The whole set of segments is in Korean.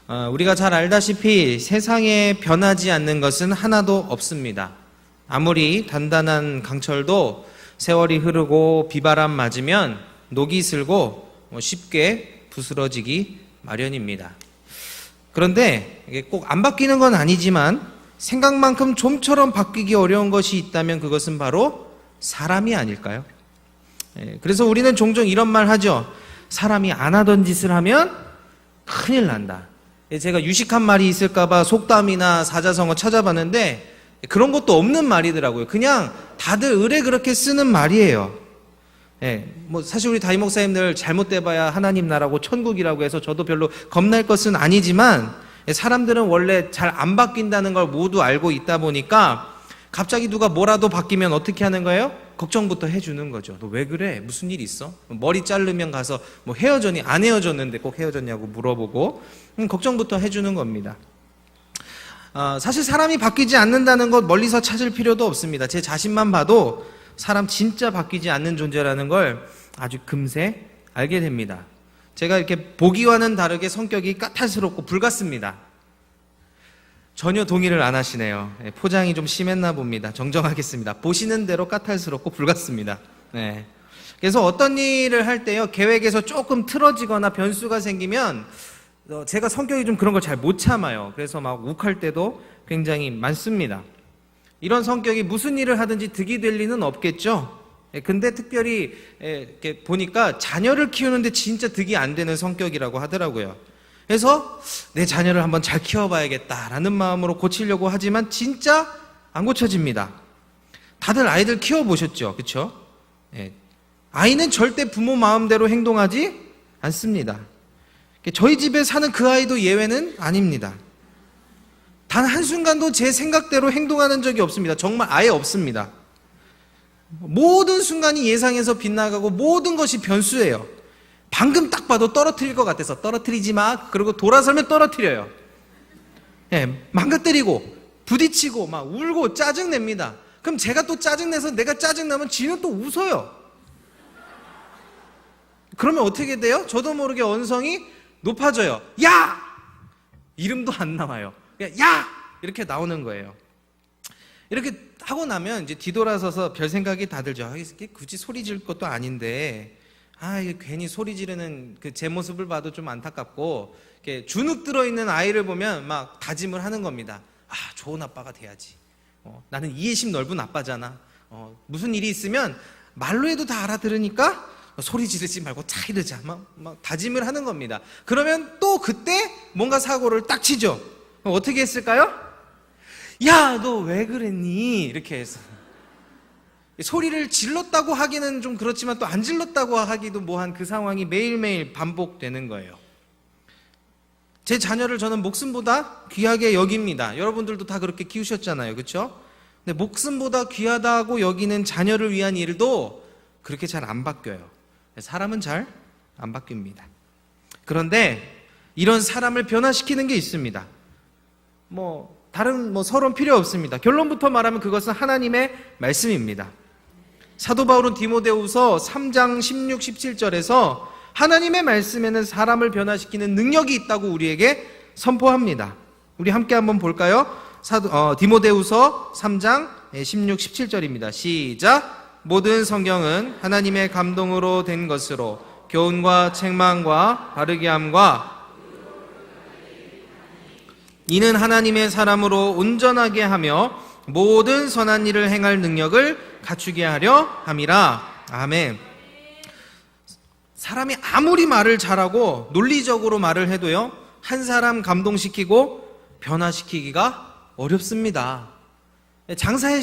우리가 잘 알다시피 세상에 변하지 않는 것은 하나도 없습니다. 아무리 단단한 강철도 세월이 흐르고 비바람 맞으면 녹이 슬고 쉽게 부스러지기 마련입니다. 그런데 이게 꼭 안 바뀌는 건 아니지만 생각만큼 좀처럼 바뀌기 어려운 것이 있다면 그것은 바로 사람이 아닐까요? 그래서 우리는 종종 이런 말 하죠. 사람이 안 하던 짓을 하면 큰일 난다. 제가 유식한 말이 있을까봐 속담이나 사자성어 찾아봤는데 그런 것도 없는 말이더라고요. 그냥 다들 의뢰 그렇게 쓰는 말이에요. 사실 우리 다임 목사님들 잘못돼봐야 하나님 나라고 천국이라고 해서 저도 별로 겁날 것은 아니지만 사람들은 원래 잘 안 바뀐다는 걸 모두 알고 있다 보니까 갑자기 누가 뭐라도 바뀌면 어떻게 하는 거예요? 걱정부터 해주는 거죠. 너 왜 그래? 무슨 일 있어? 머리 자르면 가서 뭐 헤어졌니? 안 헤어졌는데 꼭 헤어졌냐고 물어보고 걱정부터 해주는 겁니다. 사실 사람이 바뀌지 않는다는 것 멀리서 찾을 필요도 없습니다. 제 자신만 봐도 사람 진짜 바뀌지 않는 존재라는 걸 아주 금세 알게 됩니다. 제가 이렇게 보기와는 다르게 성격이 까탈스럽고 불같습니다. 전혀 동의를 안 하시네요. 포장이 좀 심했나 봅니다. 정정하겠습니다. 보시는 대로 까탈스럽고 불같습니다. 그래서 어떤 일을 할 때요, 계획에서 조금 틀어지거나 변수가 생기면 제가 성격이 좀 그런 걸 잘 못 참아요. 그래서 막 욱할 때도 굉장히 많습니다. 이런 성격이 무슨 일을 하든지 득이 될 리는 없겠죠. 근데 특별히 이렇게 보니까 자녀를 키우는데 진짜 득이 안 되는 성격이라고 하더라고요. 그래서 내 자녀를 한번 잘 키워봐야겠다라는 마음으로 고치려고 하지만 진짜 안 고쳐집니다. 다들 아이들 키워보셨죠? 그렇죠? 아이는 절대 부모 마음대로 행동하지 않습니다. 저희 집에 사는 그 아이도 예외는 아닙니다. 단 한순간도 제 생각대로 행동하는 적이 없습니다. 정말 아예 없습니다. 모든 순간이 예상에서 빗나가고 모든 것이 변수예요. 방금 딱 봐도 떨어뜨릴 것 같아서 떨어뜨리지 마. 그리고 돌아서면 떨어뜨려요. 망가뜨리고 부딪히고 막 울고 짜증냅니다. 그럼 제가 또 짜증내서 내가 짜증나면 지는 또 웃어요. 그러면 어떻게 돼요? 저도 모르게 언성이 높아져요. 야! 이름도 안 나와요. 야! 이렇게 나오는 거예요. 이렇게 하고 나면 이제 뒤돌아서서 별 생각이 다 들죠. 이게 굳이 소리 지를 것도 아닌데 이게 괜히 소리 지르는 제 모습을 봐도 좀 안타깝고, 이렇게 주눅 들어있는 아이를 보면 막 다짐을 하는 겁니다. 좋은 아빠가 돼야지. 나는 이해심 넓은 아빠잖아. 무슨 일이 있으면 말로 해도 다 알아들으니까 소리 지르지 말고 차 이러자. 막 다짐을 하는 겁니다. 그러면 또 그때 뭔가 사고를 딱 치죠. 그럼 어떻게 했을까요? 야, 너 왜 그랬니? 이렇게 해서. 소리를 질렀다고 하기는 좀 그렇지만 또 안 질렀다고 하기도 뭐한 그 상황이 매일매일 반복되는 거예요. 제 자녀를 저는 목숨보다 귀하게 여깁니다. 여러분들도 다 그렇게 키우셨잖아요. 그렇죠? 근데 목숨보다 귀하다고 여기는 자녀를 위한 일도 그렇게 잘 안 바뀌어요. 사람은 잘 안 바뀝니다. 그런데 이런 사람을 변화시키는 게 있습니다. 다른 서론 필요 없습니다. 결론부터 말하면 그것은 하나님의 말씀입니다. 사도 바울은 디모데후서 3장 16, 17절에서 하나님의 말씀에는 사람을 변화시키는 능력이 있다고 우리에게 선포합니다. 우리 함께 한번 볼까요? 디모데후서 3장 16, 17절입니다. 시작! 모든 성경은 하나님의 감동으로 된 것으로 교훈과 책망과 바르게 함과 이는 하나님의 사람으로 온전하게 하며 모든 선한 일을 행할 능력을 갖추게 하려 함이라. 아멘. 사람이 아무리 말을 잘하고 논리적으로 말을 해도요, 한 사람 감동시키고 변화시키기가 어렵습니다. 장사해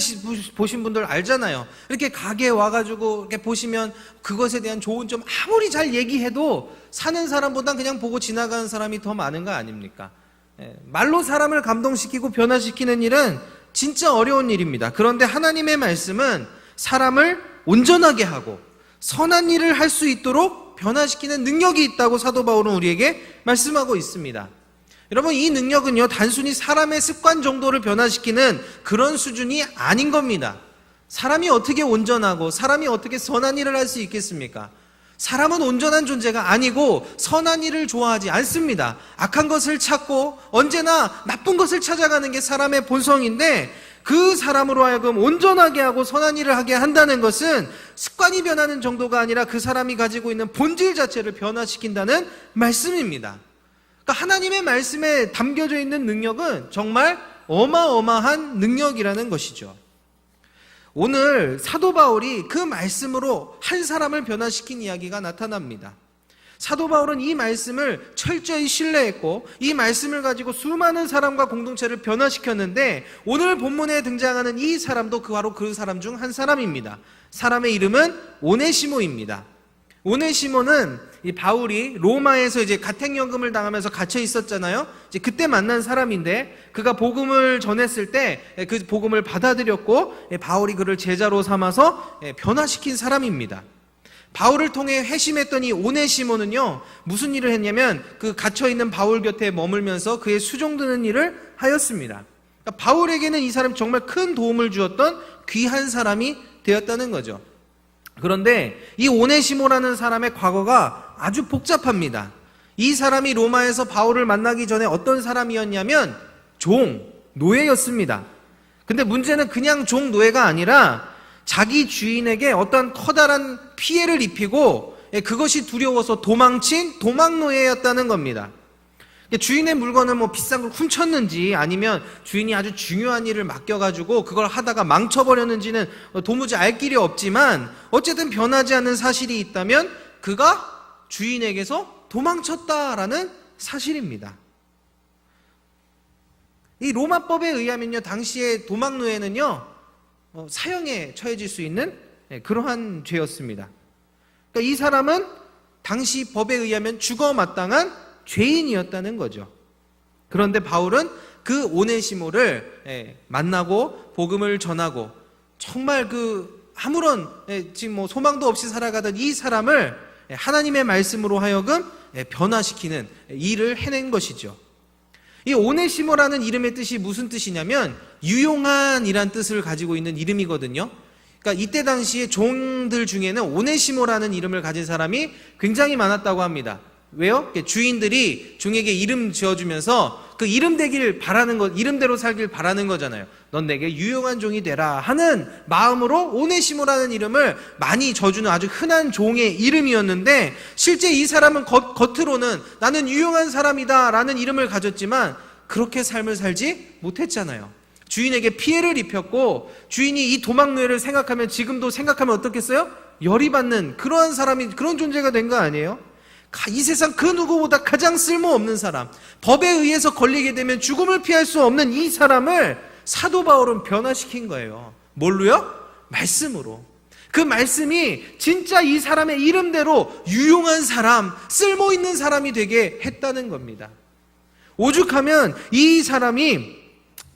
보신 분들 알잖아요. 이렇게 가게에 와가지고 이렇게 보시면 그것에 대한 좋은 점 아무리 잘 얘기해도 사는 사람보단 그냥 보고 지나가는 사람이 더 많은 거 아닙니까? 말로 사람을 감동시키고 변화시키는 일은 진짜 어려운 일입니다. 그런데 하나님의 말씀은 사람을 온전하게 하고 선한 일을 할 수 있도록 변화시키는 능력이 있다고 사도 바울은 우리에게 말씀하고 있습니다. 여러분, 이 능력은요, 단순히 사람의 습관 정도를 변화시키는 그런 수준이 아닌 겁니다. 사람이 어떻게 온전하고 사람이 어떻게 선한 일을 할 수 있겠습니까? 사람은 온전한 존재가 아니고 선한 일을 좋아하지 않습니다. 악한 것을 찾고 언제나 나쁜 것을 찾아가는 게 사람의 본성인데, 그 사람으로 하여금 온전하게 하고 선한 일을 하게 한다는 것은 습관이 변하는 정도가 아니라 그 사람이 가지고 있는 본질 자체를 변화시킨다는 말씀입니다. 그러니까 하나님의 말씀에 담겨져 있는 능력은 정말 어마어마한 능력이라는 것이죠. 오늘 사도 바울이 그 말씀으로 한 사람을 변화시킨 이야기가 나타납니다. 사도 바울은 이 말씀을 철저히 신뢰했고 이 말씀을 가지고 수많은 사람과 공동체를 변화시켰는데, 오늘 본문에 등장하는 이 사람도 바로 그 사람 중 한 사람입니다. 사람의 이름은 오네시모입니다. 오네시모는 이 바울이 로마에서 이제 가택연금을 당하면서 갇혀 있었잖아요. 이제 그때 만난 사람인데, 그가 복음을 전했을 때 그 복음을 받아들였고 바울이 그를 제자로 삼아서 변화시킨 사람입니다. 바울을 통해 회심했던 이 오네시모는요, 무슨 일을 했냐면 그 갇혀있는 바울 곁에 머물면서 그의 수종드는 일을 하였습니다. 그러니까 바울에게는 이 사람이 정말 큰 도움을 주었던 귀한 사람이 되었다는 거죠. 그런데 이 오네시모라는 사람의 과거가 아주 복잡합니다. 이 사람이 로마에서 바울을 만나기 전에 어떤 사람이었냐면 노예였습니다. 근데 문제는 그냥 노예가 아니라 자기 주인에게 어떤 커다란 피해를 입히고 그것이 두려워서 도망친 도망노예였다는 겁니다. 주인의 물건을 비싼 걸 훔쳤는지 아니면 주인이 아주 중요한 일을 맡겨가지고 그걸 하다가 망쳐버렸는지는 도무지 알 길이 없지만, 어쨌든 변하지 않는 사실이 있다면 그가 주인에게서 도망쳤다라는 사실입니다. 이 로마법에 의하면요, 당시에 도망노예는요 사형에 처해질 수 있는 그러한 죄였습니다. 그러니까 이 사람은 당시 법에 의하면 죽어 마땅한 죄인이었다는 거죠. 그런데 바울은 그 오네시모를 만나고 복음을 전하고 정말 아무런 지금 소망도 없이 살아가던 이 사람을 하나님의 말씀으로 하여금 변화시키는 일을 해낸 것이죠. 이 오네시모라는 이름의 뜻이 무슨 뜻이냐면 유용한이란 뜻을 가지고 있는 이름이거든요. 그러니까 이때 당시에 종들 중에는 오네시모라는 이름을 가진 사람이 굉장히 많았다고 합니다. 왜요? 주인들이 종에게 이름 지어주면서 그 이름 되길 바라는 것, 이름대로 살길 바라는 거잖아요. 넌 내게 유용한 종이 되라 하는 마음으로 오네시모라는 이름을 많이 져주는 아주 흔한 종의 이름이었는데, 실제 이 사람은 겉으로는 나는 유용한 사람이다 라는 이름을 가졌지만 그렇게 삶을 살지 못했잖아요. 주인에게 피해를 입혔고, 주인이 이 도망노예를 생각하면, 지금도 생각하면 어떻겠어요? 열이 받는 그러한 사람이, 그런 존재가 된 거 아니에요? 이 세상 그 누구보다 가장 쓸모없는 사람, 법에 의해서 걸리게 되면 죽음을 피할 수 없는 이 사람을 사도 바울은 변화시킨 거예요. 뭘로요? 말씀으로. 그 말씀이 진짜 이 사람의 이름대로 유용한 사람, 쓸모있는 사람이 되게 했다는 겁니다. 오죽하면 이 사람이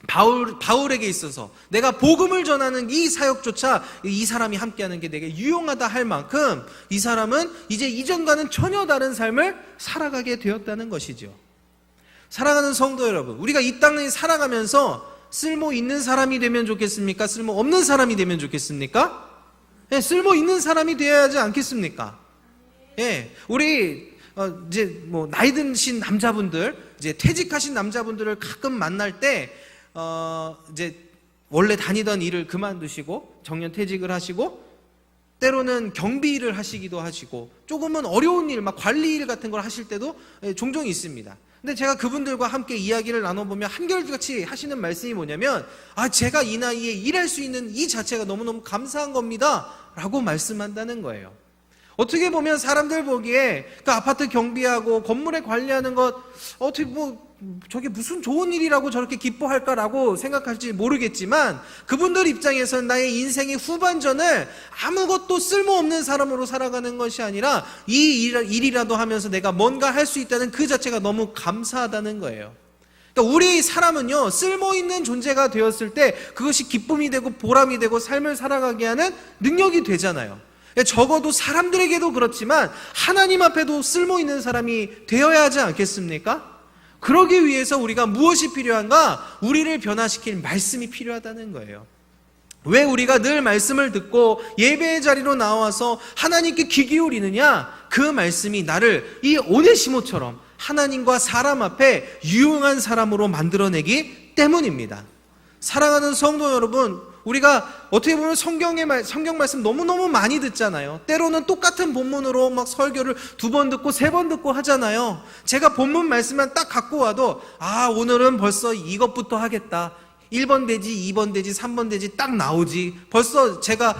바울에게 있어서 내가 복음을 전하는 이 사역조차 이 사람이 함께하는 게 내게 유용하다 할 만큼 이 사람은 이제 이전과는 전혀 다른 삶을 살아가게 되었다는 것이죠. 사랑하는 성도 여러분, 우리가 이 땅을 살아가면서 쓸모 있는 사람이 되면 좋겠습니까? 쓸모 없는 사람이 되면 좋겠습니까? 쓸모 있는 사람이 되어야 하지 않겠습니까? 우리 이제 나이 드신 남자분들, 이제 퇴직하신 남자분들을 가끔 만날 때 이제 원래 다니던 일을 그만두시고 정년 퇴직을 하시고 때로는 경비 일을 하시기도 하시고 조금은 어려운 일, 막 관리 일 같은 걸 하실 때도 종종 있습니다. 근데 제가 그분들과 함께 이야기를 나눠보면 한결같이 하시는 말씀이 뭐냐면, 제가 이 나이에 일할 수 있는 이 자체가 너무너무 감사한 겁니다 라고 말씀한다는 거예요. 어떻게 보면 사람들 보기에 그 아파트 경비하고 건물에 관리하는 것, 어떻게 저게 무슨 좋은 일이라고 저렇게 기뻐할까라고 생각할지 모르겠지만, 그분들 입장에서는 나의 인생의 후반전을 아무것도 쓸모없는 사람으로 살아가는 것이 아니라 이 일이라도 하면서 내가 뭔가 할 수 있다는 그 자체가 너무 감사하다는 거예요. 그러니까 우리 사람은요, 쓸모있는 존재가 되었을 때 그것이 기쁨이 되고 보람이 되고 삶을 살아가게 하는 능력이 되잖아요. 적어도 사람들에게도 그렇지만 하나님 앞에도 쓸모있는 사람이 되어야 하지 않겠습니까? 그러기 위해서 우리가 무엇이 필요한가? 우리를 변화시킬 말씀이 필요하다는 거예요. 왜 우리가 늘 말씀을 듣고 예배의 자리로 나와서 하나님께 귀 기울이느냐? 그 말씀이 나를 이 오네시모처럼 하나님과 사람 앞에 유용한 사람으로 만들어내기 때문입니다. 사랑하는 성도 여러분, 우리가 어떻게 보면 성경 말씀 너무너무 많이 듣잖아요. 때로는 똑같은 본문으로 막 설교를 2번 듣고 3번 듣고 하잖아요. 제가 본문 말씀만 딱 갖고 와도 오늘은 벌써 이것부터 하겠다. 1번 되지, 2번 되지, 3번 되지 딱 나오지. 벌써 제가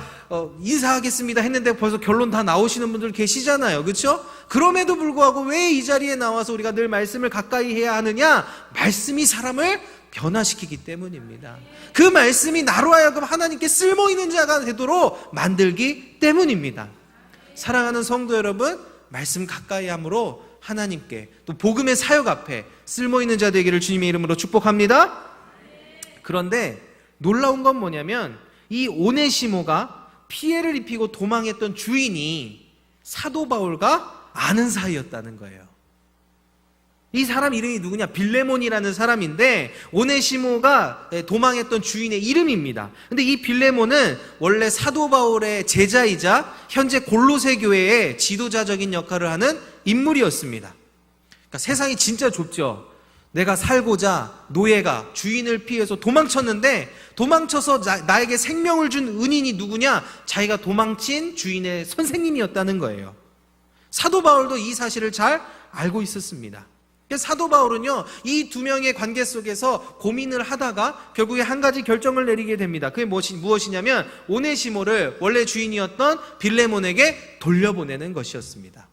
인사하겠습니다 했는데 벌써 결론 다 나오시는 분들 계시잖아요. 그렇죠? 그럼에도 불구하고 왜 이 자리에 나와서 우리가 늘 말씀을 가까이 해야 하느냐? 말씀이 사람을 변화시키기 때문입니다. 그 말씀이 나로 하여금 하나님께 쓸모있는 자가 되도록 만들기 때문입니다. 사랑하는 성도 여러분, 말씀 가까이 함으로 하나님께 또 복음의 사역 앞에 쓸모있는 자 되기를 주님의 이름으로 축복합니다. 그런데 놀라운 건 뭐냐면 이 오네시모가 피해를 입히고 도망했던 주인이 사도 바울과 아는 사이였다는 거예요. 이 사람 이름이 누구냐? 빌레몬이라는 사람인데 오네시모가 도망했던 주인의 이름입니다. 근데 이 빌레몬은 원래 사도 바울의 제자이자 현재 골로새 교회의 지도자적인 역할을 하는 인물이었습니다. 그러니까 세상이 진짜 좁죠. 내가 살고자 노예가 주인을 피해서 도망쳤는데 도망쳐서 나에게 생명을 준 은인이 누구냐? 자기가 도망친 주인의 선생님이었다는 거예요. 사도 바울도 이 사실을 잘 알고 있었습니다. 사도 바울은요, 이 2명의 관계 속에서 고민을 하다가 결국에 한 가지 결정을 내리게 됩니다. 그게 무엇이냐면 오네시모를 원래 주인이었던 빌레몬에게 돌려보내는 것이었습니다.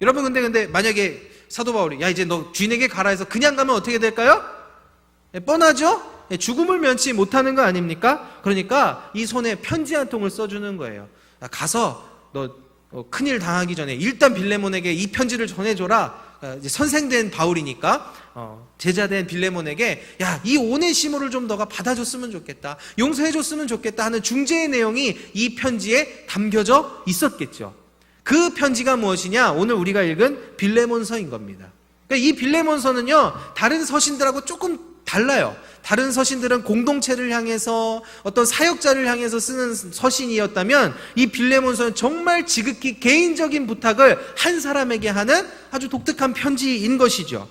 여러분, 근데 만약에 사도 바울이 이제 너 주인에게 가라 해서 그냥 가면 어떻게 될까요? 뻔하죠? 죽음을 면치 못하는 거 아닙니까? 그러니까 이 손에 편지 한 통을 써주는 거예요. 가서 너 큰일 당하기 전에 일단 빌레몬에게 이 편지를 전해줘라. 이제 선생된 바울이니까 제자된 빌레몬에게 이 오네시모를 좀 너가 받아줬으면 좋겠다, 용서해줬으면 좋겠다 하는 중재의 내용이 이 편지에 담겨져 있었겠죠. 그 편지가 무엇이냐? 오늘 우리가 읽은 빌레몬서인 겁니다. 그러니까 이 빌레몬서는요, 다른 서신들하고 조금 달라요. 다른 서신들은 공동체를 향해서 어떤 사역자를 향해서 쓰는 서신이었다면 이 빌레몬서는 정말 지극히 개인적인 부탁을 한 사람에게 하는 아주 독특한 편지인 것이죠.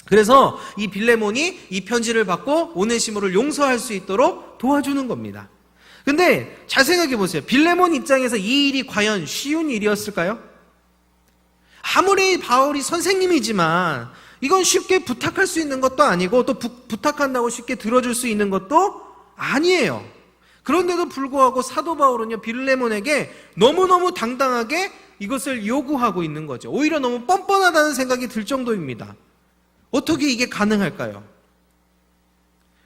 그래서 이 빌레몬이 이 편지를 받고 오네시모를 용서할 수 있도록 도와주는 겁니다. 근데 잘 생각해 보세요. 빌레몬 입장에서 이 일이 과연 쉬운 일이었을까요? 아무리 바울이 선생님이지만 이건 쉽게 부탁할 수 있는 것도 아니고 또 부탁한다고 쉽게 들어줄 수 있는 것도 아니에요. 그런데도 불구하고 사도 바울은요, 빌레몬에게 너무너무 당당하게 이것을 요구하고 있는 거죠. 오히려 너무 뻔뻔하다는 생각이 들 정도입니다. 어떻게 이게 가능할까요?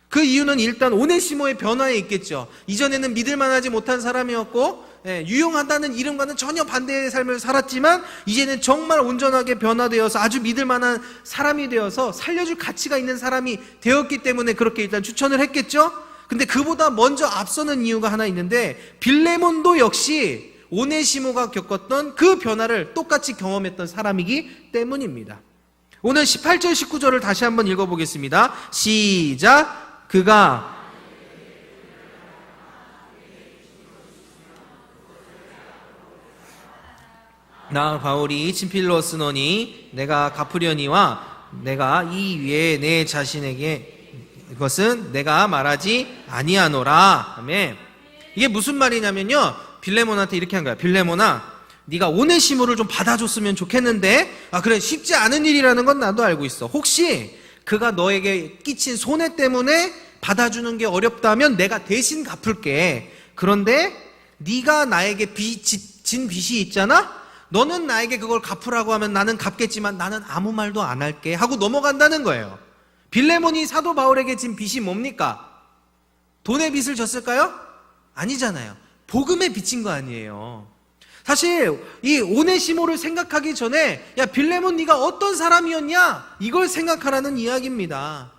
그 이유는 일단 오네시모의 변화에 있겠죠. 이전에는 믿을만하지 못한 사람이었고 유용하다는 이름과는 전혀 반대의 삶을 살았지만 이제는 정말 온전하게 변화되어서 아주 믿을만한 사람이 되어서 살려줄 가치가 있는 사람이 되었기 때문에 그렇게 일단 추천을 했겠죠. 근데 그보다 먼저 앞서는 이유가 하나 있는데 빌레몬도 역시 오네시모가 겪었던 그 변화를 똑같이 경험했던 사람이기 때문입니다. 오늘 18절 19절을 다시 한번 읽어보겠습니다. 시작. 그가 나 바울이 친필로 쓰노니 내가 갚으려니와 내가 이 위에 내 자신에게 그것은 내가 말하지 아니하노라. 아멘. 이게 무슨 말이냐면요, 빌레몬한테 이렇게 한 거야. 빌레몬아, 네가 오네시모를 좀 받아줬으면 좋겠는데 그래, 쉽지 않은 일이라는 건 나도 알고 있어. 혹시 그가 너에게 끼친 손해 때문에 받아주는 게 어렵다면 내가 대신 갚을게. 그런데 네가 나에게 진 빚이 있잖아? 너는 나에게 그걸 갚으라고 하면 나는 갚겠지만 나는 아무 말도 안 할게 하고 넘어간다는 거예요. 빌레몬이 사도 바울에게 진 빚이 뭡니까? 돈의 빚을 졌을까요? 아니잖아요. 복음의 빚인 거 아니에요. 사실 이 오네시모를 생각하기 전에 빌레몬 네가 어떤 사람이었냐? 이걸 생각하라는 이야기입니다.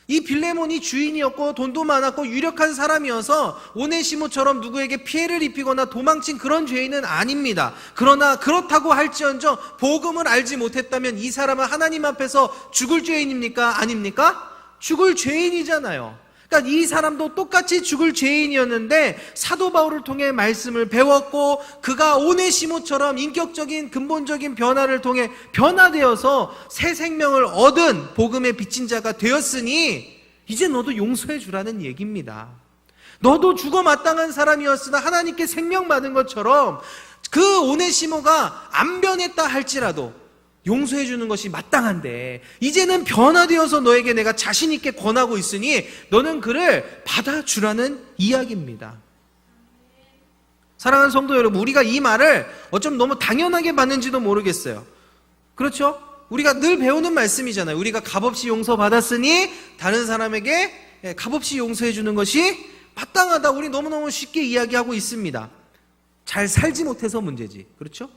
이 빌레몬이 주인이었고 돈도 많았고 유력한 사람이어서 오네시모처럼 누구에게 피해를 입히거나 도망친 그런 죄인은 아닙니다. 그러나 그렇다고 할지언정 복음을 알지 못했다면 이 사람은 하나님 앞에서 죽을 죄인입니까? 아닙니까? 죽을 죄인이잖아요. 그러니까 이 사람도 똑같이 죽을 죄인이었는데 사도 바울을 통해 말씀을 배웠고 그가 오네시모처럼 인격적인 근본적인 변화를 통해 변화되어서 새 생명을 얻은 복음의 빚진 자가 되었으니 이제 너도 용서해 주라는 얘기입니다. 너도 죽어 마땅한 사람이었으나 하나님께 생명 받은 것처럼 그 오네시모가 안 변했다 할지라도 용서해 주는 것이 마땅한데 이제는 변화되어서 너에게 내가 자신 있게 권하고 있으니 너는 그를 받아주라는 이야기입니다. 사랑하는 성도 여러분, 우리가 이 말을 어쩜 너무 당연하게 받는지도 모르겠어요. 그렇죠? 우리가 늘 배우는 말씀이잖아요. 우리가 값없이 용서받았으니 다른 사람에게 값없이 용서해 주는 것이 마땅하다. 우리 너무너무 쉽게 이야기하고 있습니다. 잘 살지 못해서 문제지. 그렇죠?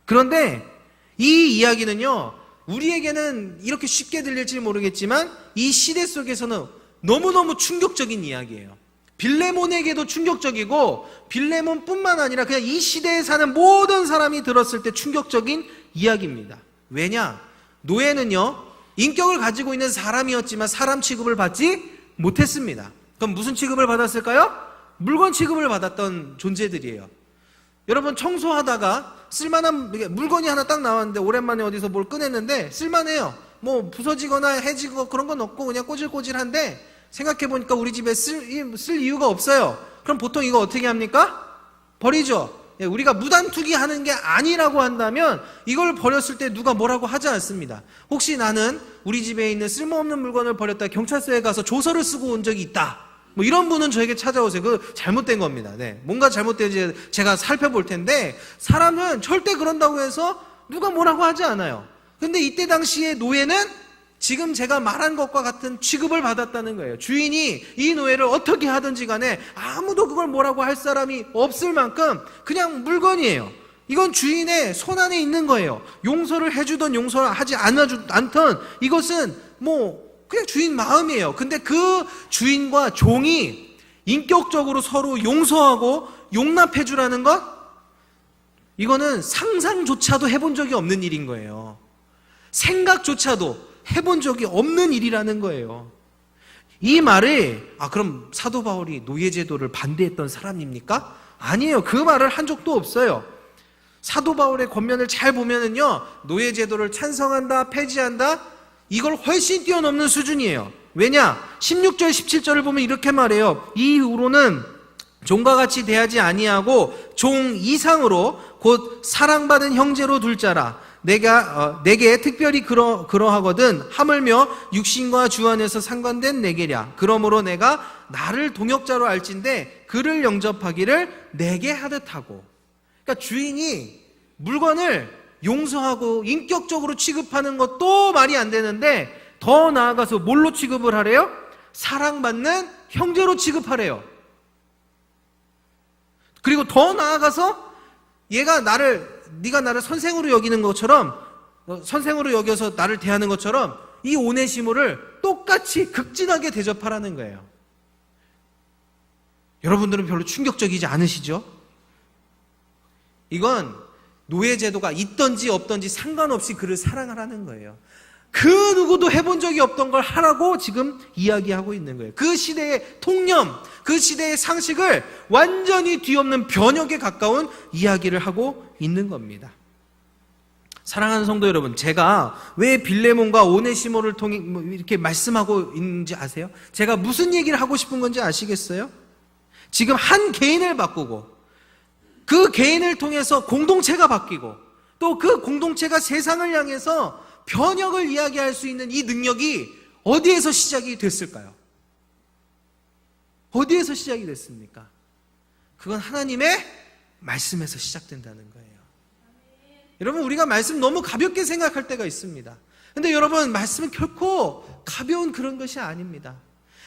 그런데 이 이야기는요, 우리에게는 이렇게 쉽게 들릴지 모르겠지만 이 시대 속에서는 너무너무 충격적인 이야기예요. 빌레몬에게도 충격적이고 빌레몬뿐만 아니라 그냥 이 시대에 사는 모든 사람이 들었을 때 충격적인 이야기입니다. 왜냐? 노예는요, 인격을 가지고 있는 사람이었지만 사람 취급을 받지 못했습니다. 그럼 무슨 취급을 받았을까요? 물건 취급을 받았던 존재들이에요. 여러분, 청소하다가 쓸만한 물건이 하나 딱 나왔는데 오랜만에 어디서 뭘 꺼냈는데 쓸만해요. 뭐 부서지거나 해지고 그런 건 없고 그냥 꼬질꼬질한데 생각해보니까 우리 집에 쓸 이유가 없어요. 그럼 보통 이거 어떻게 합니까? 버리죠. 우리가 무단투기 하는 게 아니라고 한다면 이걸 버렸을 때 누가 뭐라고 하지 않습니다. 혹시 나는 우리 집에 있는 쓸모없는 물건을 버렸다 경찰서에 가서 조서를 쓰고 온 적이 있다, 뭐 이런 분은 저에게 찾아오세요. 그거 잘못된 겁니다. 네. 뭔가 잘못된지 제가 살펴볼 텐데 사람은 절대 그런다고 해서 누가 뭐라고 하지 않아요. 근데 이때 당시에 노예는 지금 제가 말한 것과 같은 취급을 받았다는 거예요. 주인이 이 노예를 어떻게 하든지 간에 아무도 그걸 뭐라고 할 사람이 없을 만큼 그냥 물건이에요. 이건 주인의 손안에 있는 거예요. 용서를 해주든 용서를 하지 않던 이것은 뭐 그냥 주인 마음이에요. 근데 그 주인과 종이 인격적으로 서로 용서하고 용납해 주라는 것, 이거는 상상조차도 해본 적이 없는 일인 거예요. 생각조차도 해본 적이 없는 일이라는 거예요. 이 말이 그럼 사도 바울이 노예제도를 반대했던 사람입니까? 아니에요. 그 말을 한 적도 없어요. 사도 바울의 권면을 잘 보면은요, 노예제도를 찬성한다, 폐지한다, 이걸 훨씬 뛰어넘는 수준이에요. 왜냐? 16절 17절을 보면 이렇게 말해요. 이후로는 종과 같이 대하지 아니하고 종 이상으로 곧 사랑받은 형제로 둘 자라. 내게 특별히 그러하거든 하물며 육신과 주 안에서 상관된 내게랴. 그러므로 내가 나를 동역자로 알진대 그를 영접하기를 내게 하듯하고. 그러니까 주인이 물건을 용서하고 인격적으로 취급하는 것도 말이 안 되는데 더 나아가서 뭘로 취급을 하래요? 사랑받는 형제로 취급하래요. 그리고 더 나아가서 네가 나를 선생으로 여기는 것처럼, 선생으로 여겨서 나를 대하는 것처럼 이 오네시모를 똑같이 극진하게 대접하라는 거예요. 여러분들은 별로 충격적이지 않으시죠? 이건 노예제도가 있던지 없던지 상관없이 그를 사랑하라는 거예요. 그 누구도 해본 적이 없던 걸 하라고 지금 이야기하고 있는 거예요. 그 시대의 통념, 그 시대의 상식을 완전히 뒤엎는 변혁에 가까운 이야기를 하고 있는 겁니다. 사랑하는 성도 여러분, 제가 왜 빌레몬과 오네시모를 통해 이렇게 말씀하고 있는지 아세요? 제가 무슨 얘기를 하고 싶은 건지 아시겠어요? 지금 한 개인을 바꾸고 그 개인을 통해서 공동체가 바뀌고 또 그 공동체가 세상을 향해서 변혁을 이야기할 수 있는 이 능력이 어디에서 시작이 됐을까요? 어디에서 시작이 됐습니까? 그건 하나님의 말씀에서 시작된다는 거예요. 여러분, 우리가 말씀 너무 가볍게 생각할 때가 있습니다. 근데 여러분, 말씀은 결코 가벼운 그런 것이 아닙니다.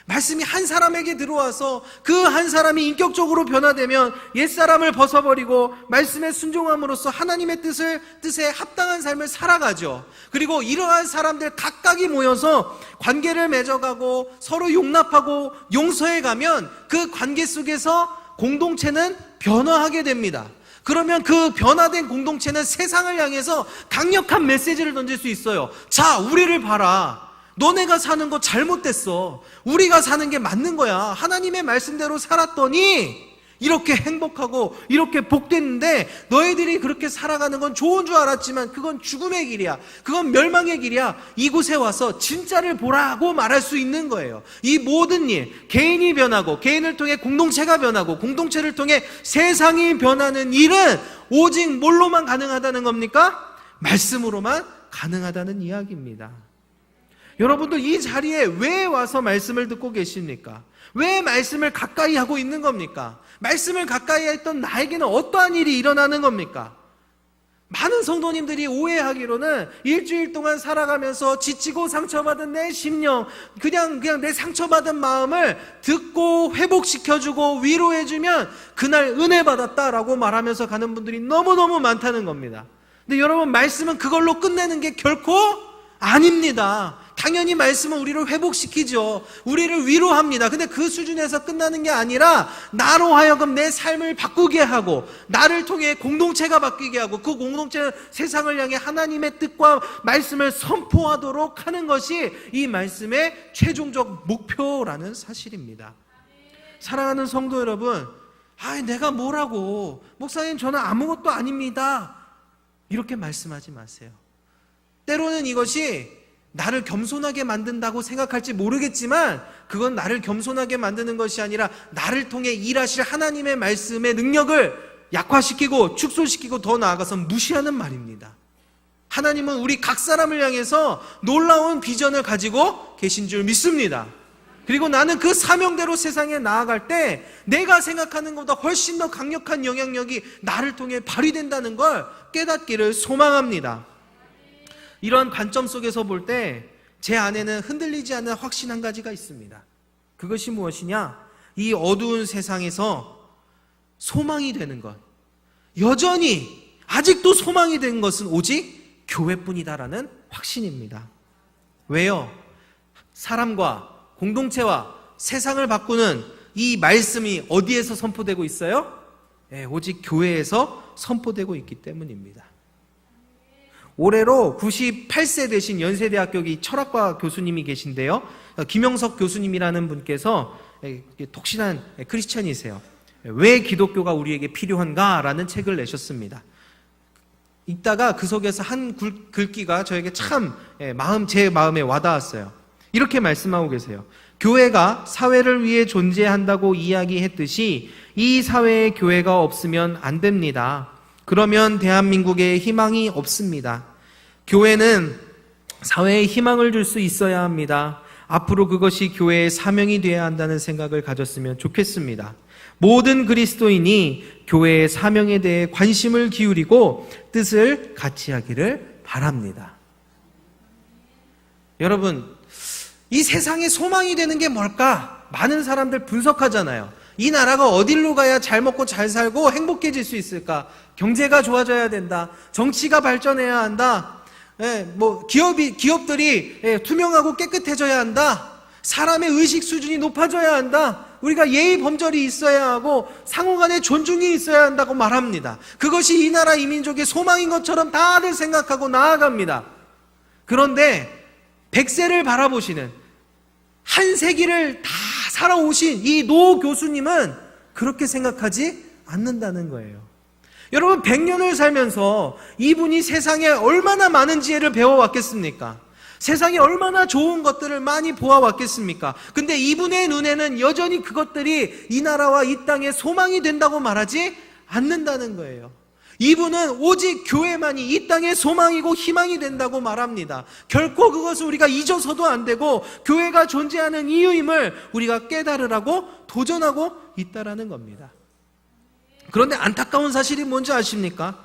말씀이 한 사람에게 들어와서 그 한 사람이 인격적으로 변화되면 옛사람을 벗어버리고 말씀에 순종함으로써 하나님의 뜻에 합당한 삶을 살아가죠. 그리고 이러한 사람들 각각이 모여서 관계를 맺어가고 서로 용납하고 용서해가면 그 관계 속에서 공동체는 변화하게 됩니다. 그러면 그 변화된 공동체는 세상을 향해서 강력한 메시지를 던질 수 있어요. 자, 우리를 봐라. 너네가 사는 거 잘못됐어. 우리가 사는 게 맞는 거야. 하나님의 말씀대로 살았더니 이렇게 행복하고 이렇게 복됐는데 너희들이 그렇게 살아가는 건 좋은 줄 알았지만 그건 죽음의 길이야. 그건 멸망의 길이야. 이곳에 와서 진짜를 보라고 말할 수 있는 거예요. 이 모든 일, 개인이 변하고 개인을 통해 공동체가 변하고 공동체를 통해 세상이 변하는 일은 오직 뭘로만 가능하다는 겁니까? 말씀으로만 가능하다는 이야기입니다. 여러분들 이 자리에 왜 와서 말씀을 듣고 계십니까? 왜 말씀을 가까이 하고 있는 겁니까? 말씀을 가까이 했던 나에게는 어떠한 일이 일어나는 겁니까? 많은 성도님들이 오해하기로는 일주일 동안 살아가면서 지치고 상처받은 내 심령, 그냥 내 상처받은 마음을 듣고 회복시켜주고 위로해주면 그날 은혜 받았다라고 말하면서 가는 분들이 너무너무 많다는 겁니다. 근데 여러분, 말씀은 그걸로 끝내는 게 결코 아닙니다. 당연히 말씀은 우리를 회복시키죠. 우리를 위로합니다. 근데 그 수준에서 끝나는 게 아니라 나로 하여금 내 삶을 바꾸게 하고 나를 통해 공동체가 바뀌게 하고 그 공동체는 세상을 향해 하나님의 뜻과 말씀을 선포하도록 하는 것이 이 말씀의 최종적 목표라는 사실입니다. 사랑하는 성도 여러분, 내가 뭐라고, 목사님 저는 아무것도 아닙니다, 이렇게 말씀하지 마세요. 때로는 이것이 나를 겸손하게 만든다고 생각할지 모르겠지만 그건 나를 겸손하게 만드는 것이 아니라 나를 통해 일하실 하나님의 말씀의 능력을 약화시키고 축소시키고 더 나아가서 무시하는 말입니다. 하나님은 우리 각 사람을 향해서 놀라운 비전을 가지고 계신 줄 믿습니다. 그리고 나는 그 사명대로 세상에 나아갈 때 내가 생각하는 것보다 훨씬 더 강력한 영향력이 나를 통해 발휘된다는 걸 깨닫기를 소망합니다. 이런 관점 속에서 볼 때 제 안에는 흔들리지 않는 확신 한 가지가 있습니다. 그것이 무엇이냐? 이 어두운 세상에서 소망이 되는 것, 여전히 아직도 소망이 되는 것은 오직 교회뿐이다라는 확신입니다. 왜요? 사람과 공동체와 세상을 바꾸는 이 말씀이 어디에서 선포되고 있어요? 오직 교회에서 선포되고 있기 때문입니다. 올해로 98세 되신 연세대학교 철학과 교수님이 계신데요, 김영석 교수님이라는 분께서 독실한 크리스천이세요. 왜 기독교가 우리에게 필요한가라는 책을 내셨습니다. 읽다가 그 속에서 한 글귀가 저에게 참 제 마음에 와닿았어요. 이렇게 말씀하고 계세요. 교회가 사회를 위해 존재한다고 이야기했듯이 이 사회에 교회가 없으면 안 됩니다. 그러면 대한민국에 희망이 없습니다. 교회는 사회에 희망을 줄 수 있어야 합니다. 앞으로 그것이 교회의 사명이 되어야 한다는 생각을 가졌으면 좋겠습니다. 모든 그리스도인이 교회의 사명에 대해 관심을 기울이고 뜻을 같이 하기를 바랍니다. 여러분, 이 세상에 소망이 되는 게 뭘까? 많은 사람들 분석하잖아요. 이 나라가 어디로 가야 잘 먹고 잘 살고 행복해질 수 있을까? 경제가 좋아져야 된다. 정치가 발전해야 한다. 기업들이 투명하고 깨끗해져야 한다. 사람의 의식 수준이 높아져야 한다. 우리가 예의 범절이 있어야 하고 상호 간의 존중이 있어야 한다고 말합니다. 그것이 이 나라 이 민족의 소망인 것처럼 다들 생각하고 나아갑니다. 그런데 100세를 바라보시는, 한 세기를 다 살아오신 이 노 교수님은 그렇게 생각하지 않는다는 거예요. 여러분, 100년을 살면서 이분이 세상에 얼마나 많은 지혜를 배워왔겠습니까? 세상에 얼마나 좋은 것들을 많이 보아왔겠습니까? 근데 이분의 눈에는 여전히 그것들이 이 나라와 이 땅의 소망이 된다고 말하지 않는다는 거예요. 이분은 오직 교회만이 이 땅의 소망이고 희망이 된다고 말합니다. 결코 그것을 우리가 잊어서도 안 되고 교회가 존재하는 이유임을 우리가 깨달으라고 도전하고 있다라는 겁니다. 그런데 안타까운 사실이 뭔지 아십니까?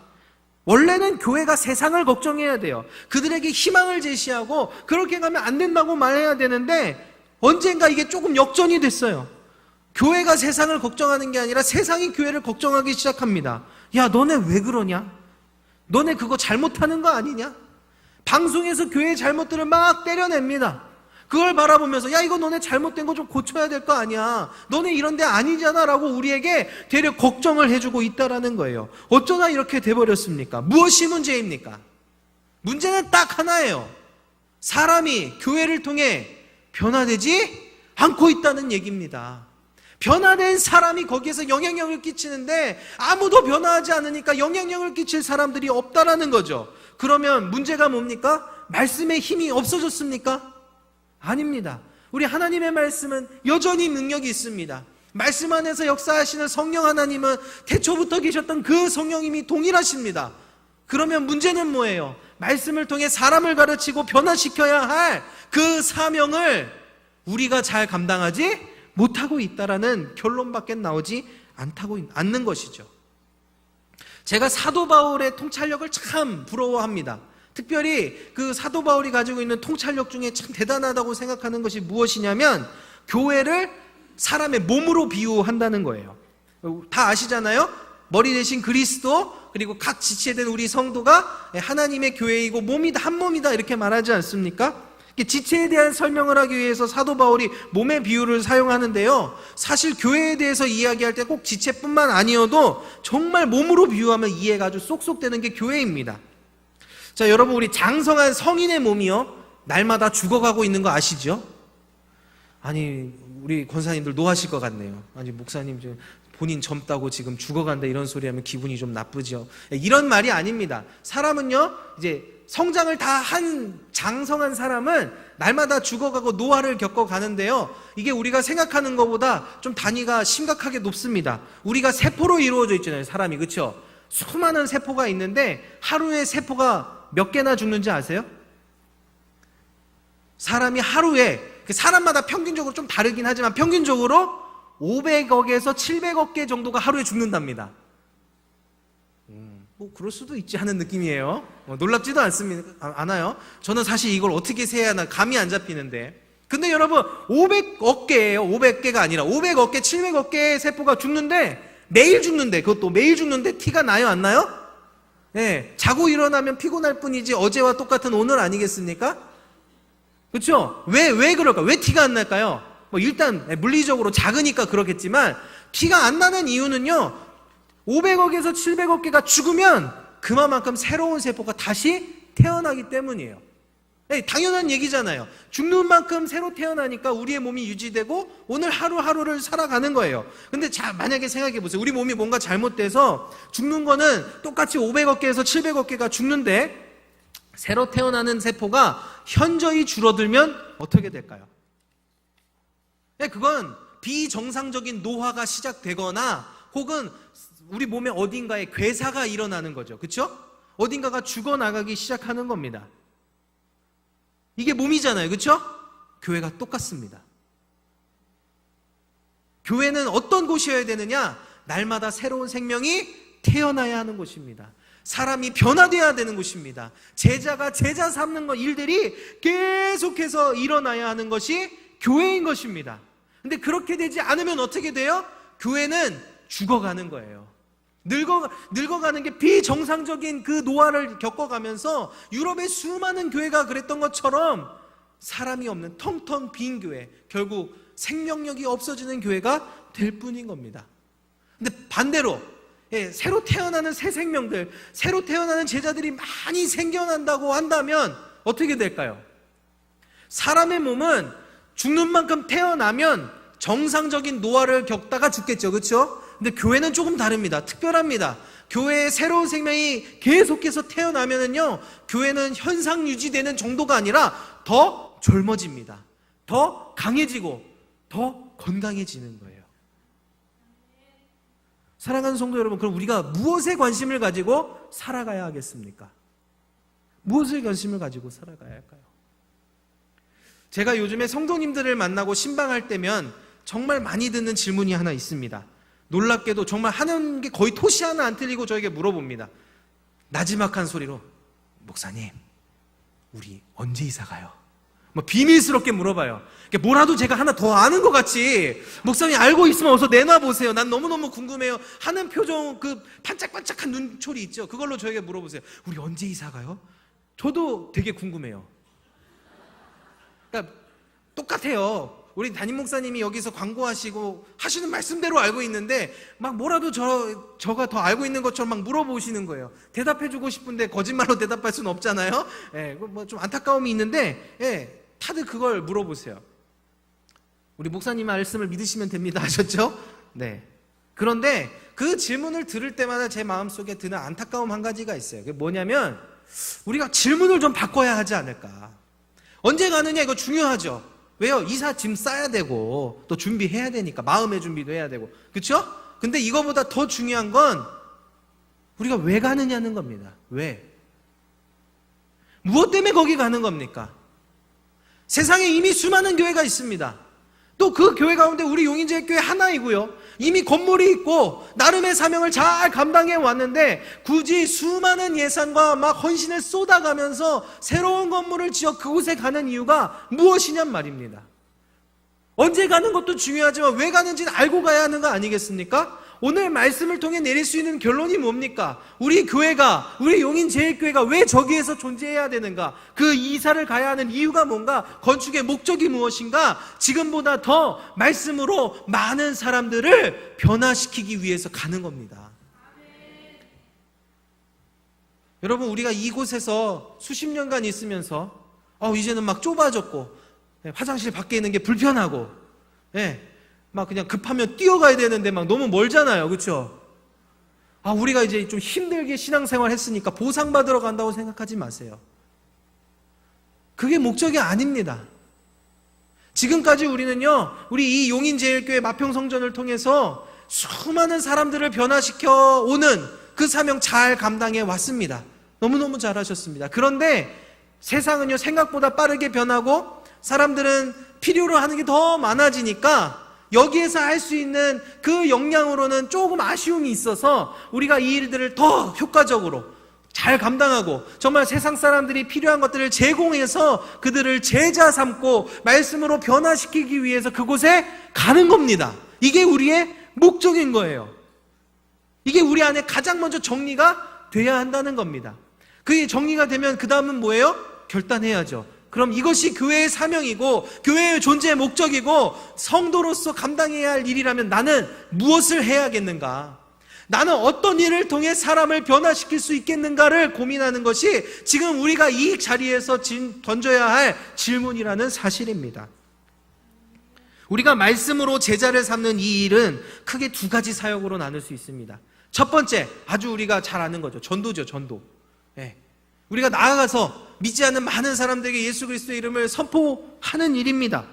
원래는 교회가 세상을 걱정해야 돼요. 그들에게 희망을 제시하고 그렇게 가면 안 된다고 말해야 되는데 언젠가 이게 조금 역전이 됐어요. 교회가 세상을 걱정하는 게 아니라 세상이 교회를 걱정하기 시작합니다. 야, 너네 왜 그러냐? 너네 그거 잘못하는 거 아니냐? 방송에서 교회의 잘못들을 막 때려냅니다. 그걸 바라보면서 야, 이거 너네 잘못된 거 좀 고쳐야 될 거 아니야, 너네 이런 데 아니잖아 라고 우리에게 되려 걱정을 해주고 있다라는 거예요. 어쩌다 이렇게 돼버렸습니까? 무엇이 문제입니까? 문제는 딱 하나예요. 사람이 교회를 통해 변화되지 않고 있다는 얘기입니다. 변화된 사람이 거기에서 영향력을 끼치는데 아무도 변화하지 않으니까 영향력을 끼칠 사람들이 없다라는 거죠. 그러면 문제가 뭡니까? 말씀의 힘이 없어졌습니까? 아닙니다. 우리 하나님의 말씀은 여전히 능력이 있습니다. 말씀 안에서 역사하시는 성령 하나님은 태초부터 계셨던 그 성령님이 동일하십니다. 그러면 문제는 뭐예요? 말씀을 통해 사람을 가르치고 변화시켜야 할 그 사명을 우리가 잘 감당하지 못하고 있다라는 결론밖에 나오지 않는 것이죠. 제가 사도 바울의 통찰력을 참 부러워합니다. 특별히 그 사도 바울이 가지고 있는 통찰력 중에 참 대단하다고 생각하는 것이 무엇이냐면 교회를 사람의 몸으로 비유한다는 거예요. 다 아시잖아요? 머리 대신 그리스도, 그리고 각 지체된 우리 성도가 하나님의 교회이고 몸이다, 한 몸이다 이렇게 말하지 않습니까? 지체에 대한 설명을 하기 위해서 사도 바울이 몸의 비유를 사용하는데요, 사실 교회에 대해서 이야기할 때 꼭 지체뿐만 아니어도 정말 몸으로 비유하면 이해가 아주 쏙쏙 되는 게 교회입니다. 자, 여러분, 우리 장성한 성인의 몸이요, 날마다 죽어가고 있는 거 아시죠? 아니, 우리 권사님들 노하실 것 같네요. 아니, 목사님 지금 본인 젊다고 지금 죽어간다 이런 소리 하면 기분이 좀 나쁘죠. 이런 말이 아닙니다. 사람은요, 이제 성장을 다 한 장성한 사람은 날마다 죽어가고 노화를 겪어가는데요, 이게 우리가 생각하는 것보다 좀 단위가 심각하게 높습니다. 우리가 세포로 이루어져 있잖아요, 사람이. 그렇죠? 수많은 세포가 있는데 하루에 세포가 몇 개나 죽는지 아세요? 사람이 하루에, 사람마다 평균적으로 좀 다르긴 하지만 평균적으로 500억에서 700억 개 정도가 하루에 죽는답니다. 뭐 그럴 수도 있지 하는 느낌이에요. 놀랍지도 않아요. 저는 사실 이걸 어떻게 세야 하나 감이 안 잡히는데, 근데 여러분 500억 개예요. 500개가 아니라 500억 개, 700억 개의 세포가 죽는데, 매일 죽는데, 그것도 매일 죽는데 티가 나요, 안 나요? 네, 자고 일어나면 피곤할 뿐이지 어제와 똑같은 오늘 아니겠습니까? 그렇죠? 왜 그럴까? 왜 티가 안 날까요? 뭐 일단 물리적으로 작으니까 그렇겠지만, 티가 안 나는 이유는요, 500억에서 700억 개가 죽으면 그만큼 새로운 세포가 다시 태어나기 때문이에요. 네, 당연한 얘기잖아요. 죽는 만큼 새로 태어나니까 우리의 몸이 유지되고 오늘 하루하루를 살아가는 거예요. 근데 자, 만약에 생각해 보세요. 우리 몸이 뭔가 잘못돼서 죽는 거는 똑같이 500억 개에서 700억 개가 죽는데, 새로 태어나는 세포가 현저히 줄어들면 어떻게 될까요? 네, 그건 비정상적인 노화가 시작되거나 혹은 우리 몸의 어딘가에 괴사가 일어나는 거죠. 그렇죠? 어딘가가 죽어나가기 시작하는 겁니다. 이게 몸이잖아요. 그렇죠? 교회가 똑같습니다. 교회는 어떤 곳이어야 되느냐? 날마다 새로운 생명이 태어나야 하는 곳입니다. 사람이 변화되어야 되는 곳입니다. 제자가 제자 삼는 일들이 계속해서 일어나야 하는 것이 교회인 것입니다. 근데 그렇게 되지 않으면 어떻게 돼요? 교회는 죽어가는 거예요. 늙어가는 게 비정상적인 그 노화를 겪어가면서 유럽의 수많은 교회가 그랬던 것처럼 사람이 없는 텅텅 빈 교회, 결국 생명력이 없어지는 교회가 될 뿐인 겁니다. 근데 반대로 새로 태어나는 새 생명들, 새로 태어나는 제자들이 많이 생겨난다고 한다면 어떻게 될까요? 사람의 몸은 죽는 만큼 태어나면 정상적인 노화를 겪다가 죽겠죠. 그렇죠? 근데 교회는 조금 다릅니다. 특별합니다. 교회에 새로운 생명이 계속해서 태어나면은요, 교회는 현상 유지되는 정도가 아니라 더 젊어집니다. 더 강해지고 더 건강해지는 거예요. 사랑하는 성도 여러분, 그럼 우리가 무엇에 관심을 가지고 살아가야 하겠습니까? 무엇을 관심을 가지고 살아가야 할까요? 제가 요즘에 성도님들을 만나고 신방할 때면 정말 많이 듣는 질문이 하나 있습니다. 놀랍게도 정말 하는 게 거의 토시 하나 안 틀리고 저에게 물어봅니다. 나지막한 소리로, 목사님, 우리 언제 이사 가요? 뭐 비밀스럽게 물어봐요. 뭐라도 제가 하나 더 아는 것 같이, 목사님 알고 있으면 어서 내놔보세요. 난 너무너무 궁금해요. 하는 표정, 그 반짝반짝한 눈초리 있죠? 그걸로 저에게 물어보세요. 우리 언제 이사 가요? 저도 되게 궁금해요. 그러니까 똑같아요. 우리 담임 목사님이 여기서 광고하시고 하시는 말씀대로 알고 있는데 막 뭐라도 저가 더 알고 있는 것처럼 막 물어보시는 거예요. 대답해주고 싶은데 거짓말로 대답할 수는 없잖아요. 뭐 좀 안타까움이 있는데 다들 그걸 물어보세요. 우리 목사님 말씀을 믿으시면 됩니다 하셨죠? 네. 그런데 그 질문을 들을 때마다 제 마음속에 드는 안타까움 한 가지가 있어요. 그게 뭐냐면 우리가 질문을 좀 바꿔야 하지 않을까. 언제 가느냐 이거 중요하죠. 왜요? 이사 짐 싸야 되고 또 준비해야 되니까 마음의 준비도 해야 되고 그렇죠? 근데 이거보다 더 중요한 건 우리가 왜 가느냐는 겁니다. 왜? 무엇 때문에 거기 가는 겁니까? 세상에 이미 수많은 교회가 있습니다. 또 그 교회 가운데 우리 용인제일교회 하나이고요. 이미 건물이 있고 나름의 사명을 잘 감당해 왔는데 굳이 수많은 예산과 막 헌신을 쏟아가면서 새로운 건물을 지어 그곳에 가는 이유가 무엇이냔 말입니다. 언제 가는 것도 중요하지만 왜 가는지는 알고 가야 하는 거 아니겠습니까? 오늘 말씀을 통해 내릴 수 있는 결론이 뭡니까? 우리 교회가, 우리 용인제일교회가 왜 저기에서 존재해야 되는가? 그 이사를 가야 하는 이유가 뭔가? 건축의 목적이 무엇인가? 지금보다 더 말씀으로 많은 사람들을 변화시키기 위해서 가는 겁니다. 여러분, 우리가 이곳에서 수십 년간 있으면서 이제는 막 좁아졌고 화장실 밖에 있는 게 불편하고 막 그냥 급하면 뛰어가야 되는데 막 너무 멀잖아요. 그렇죠? 우리가 이제 좀 힘들게 신앙생활 했으니까 보상받으러 간다고 생각하지 마세요. 그게 목적이 아닙니다. 지금까지 우리는요, 우리 이 용인제일교회 마평성전을 통해서 수많은 사람들을 변화시켜 오는 그 사명 잘 감당해 왔습니다. 너무너무 잘하셨습니다. 그런데 세상은요, 생각보다 빠르게 변하고 사람들은 필요로 하는 게 더 많아지니까 여기에서 할 수 있는 그 역량으로는 조금 아쉬움이 있어서 우리가 이 일들을 더 효과적으로 잘 감당하고 정말 세상 사람들이 필요한 것들을 제공해서 그들을 제자 삼고 말씀으로 변화시키기 위해서 그곳에 가는 겁니다. 이게 우리의 목적인 거예요. 이게 우리 안에 가장 먼저 정리가 돼야 한다는 겁니다. 그게 정리가 되면 그 다음은 뭐예요? 결단해야죠. 그럼 이것이 교회의 사명이고 교회의 존재의 목적이고 성도로서 감당해야 할 일이라면 나는 무엇을 해야겠는가? 나는 어떤 일을 통해 사람을 변화시킬 수 있겠는가를 고민하는 것이 지금 우리가 이 자리에서 던져야 할 질문이라는 사실입니다. 우리가 말씀으로 제자를 삼는 이 일은 크게 두 가지 사역으로 나눌 수 있습니다. 첫 번째, 아주 우리가 잘 아는 거죠. 전도죠, 전도. 우리가 나아가서 믿지 않는 많은 사람들에게 예수 그리스도의 이름을 선포하는 일입니다.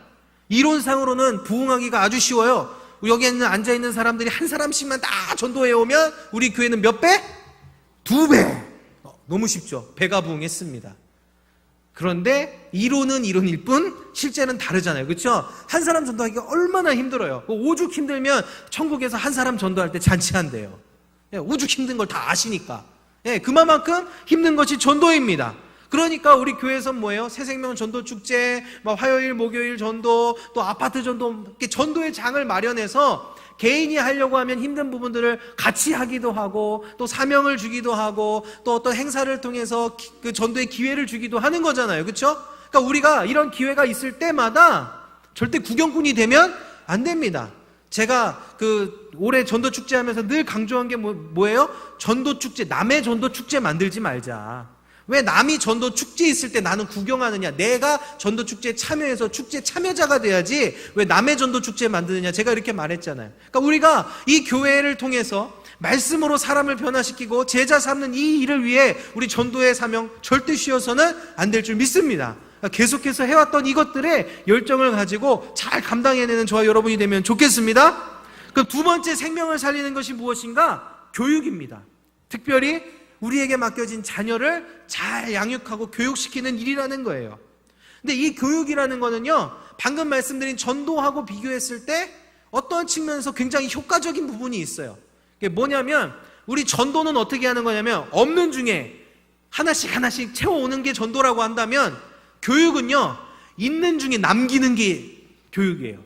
이론상으로는 부응하기가 아주 쉬워요. 여기 앉아있는 사람들이 한 사람씩만 다 전도해 오면 우리 교회는 몇 배? 2배. 너무 쉽죠. 배가 부응했습니다. 그런데 이론은 이론일 뿐 실제는 다르잖아요. 그렇죠? 한 사람 전도하기가 얼마나 힘들어요. 오죽 힘들면 천국에서 한 사람 전도할 때 잔치한대요. 오죽 힘든 걸 다 아시니까. 그만큼 힘든 것이 전도입니다. 그러니까 우리 교회에서는 뭐예요? 새생명 전도 축제, 화요일, 목요일 전도, 또 아파트 전도, 이렇게 전도의 장을 마련해서 개인이 하려고 하면 힘든 부분들을 같이 하기도 하고, 또 사명을 주기도 하고, 또 어떤 행사를 통해서 그 전도의 기회를 주기도 하는 거잖아요. 그렇죠? 그러니까 우리가 이런 기회가 있을 때마다 절대 구경꾼이 되면 안 됩니다. 제가 올해 전도 축제 하면서 늘 강조한 게 뭐예요? 전도 축제, 남의 전도 축제 만들지 말자. 왜 남이 전도 축제 있을 때 나는 구경하느냐? 내가 전도 축제에 참여해서 축제 참여자가 돼야지 왜 남의 전도 축제 만드느냐? 제가 이렇게 말했잖아요. 그러니까 우리가 이 교회를 통해서 말씀으로 사람을 변화시키고 제자 삼는 이 일을 위해 우리 전도의 사명 절대 쉬어서는 안 될 줄 믿습니다. 계속해서 해왔던 이것들에 열정을 가지고 잘 감당해내는 저와 여러분이 되면 좋겠습니다. 그럼 두 번째 생명을 살리는 것이 무엇인가? 교육입니다. 특별히 우리에게 맡겨진 자녀를 잘 양육하고 교육시키는 일이라는 거예요. 근데 이 교육이라는 거는요, 방금 말씀드린 전도하고 비교했을 때 어떤 측면에서 굉장히 효과적인 부분이 있어요. 그게 뭐냐면 우리 전도는 어떻게 하는 거냐면 없는 중에 하나씩 채워오는 게 전도라고 한다면 교육은요, 있는 중에 남기는 게 교육이에요.